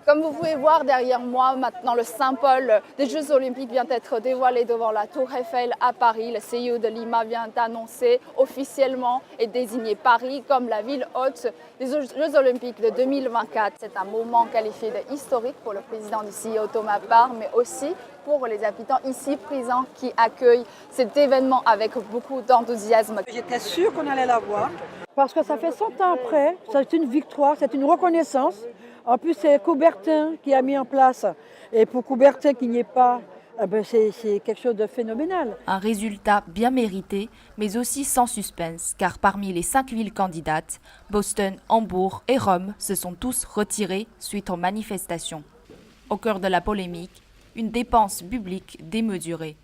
Comme vous pouvez voir derrière moi, maintenant le symbole des Jeux Olympiques vient d'être dévoilé devant la Tour Eiffel à Paris. Le CIO de Lima vient d'annoncer officiellement et désigner Paris comme la ville hôte des Jeux Olympiques de 2024. C'est un moment qualifié d'historique pour le président du CIO Thomas Parr, mais aussi pour les habitants ici présents qui accueillent cet événement avec beaucoup d'enthousiasme. J'étais sûre qu'on allait la voir. Parce que ça fait 100 ans après, c'est une victoire, c'est une reconnaissance. En plus, c'est Coubertin qui a mis en place. Et pour Coubertin qui n'y est pas, c'est quelque chose de phénoménal. Un résultat bien mérité, mais aussi sans suspense, car parmi les 5 villes candidates, Boston, Hambourg et Rome se sont tous retirés suite aux manifestations. Au cœur de la polémique, une dépense publique démesurée.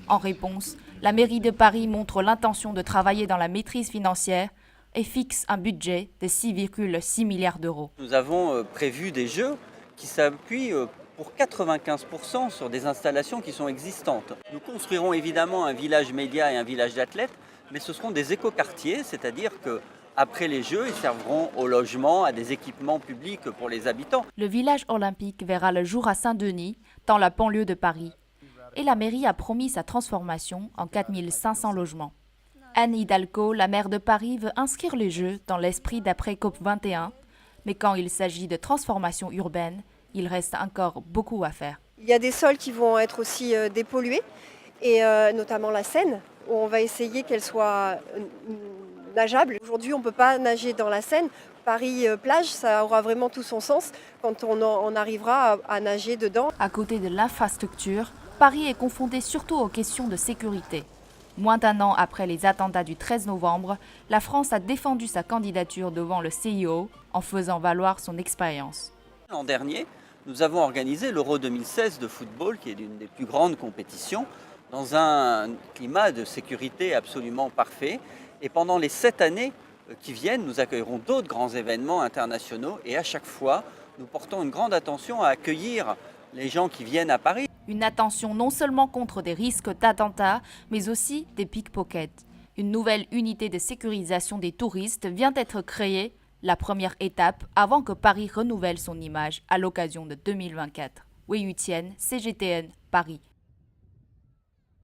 En réponse, la mairie de Paris montre l'intention de travailler dans la maîtrise financière et fixe un budget de 6,6 milliards d'euros. Nous avons prévu des jeux qui s'appuient pour 95% sur des installations qui sont existantes. Nous construirons évidemment un village média et un village d'athlètes, mais ce seront des écoquartiers, c'est-à-dire qu'après les Jeux, ils serviront au logement, à des équipements publics pour les habitants. Le village olympique verra le jour à Saint-Denis, dans la banlieue de Paris. Et la mairie a promis sa transformation en 4500 logements. Anne Hidalgo, la maire de Paris, veut inscrire les Jeux dans l'esprit d'après COP21, mais quand il s'agit de transformation urbaine, il reste encore beaucoup à faire. Il y a des sols qui vont être aussi dépollués, et notamment la Seine, où on va essayer qu'elle soit nageable. Aujourd'hui, on ne peut pas nager dans la Seine. Paris-plage, ça aura vraiment tout son sens quand on arrivera à nager dedans. À côté de l'infrastructure, Paris est confronté surtout aux questions de sécurité. Moins d'un an après les attentats du 13 novembre, la France a défendu sa candidature devant le CIO en faisant valoir son expérience. L'an dernier, nous avons organisé l'Euro 2016 de football, qui est l'une des plus grandes compétitions, dans un climat de sécurité absolument parfait. Et pendant les 7 années qui viennent, nous accueillerons d'autres grands événements internationaux. Et à chaque fois, nous portons une grande attention à accueillir les gens qui viennent à Paris. Une attention non seulement contre des risques d'attentats, mais aussi des pickpockets. Une nouvelle unité de sécurisation des touristes vient d'être créée, la première étape avant que Paris renouvelle son image à l'occasion de 2024. Wei Yutian, CGTN, Paris.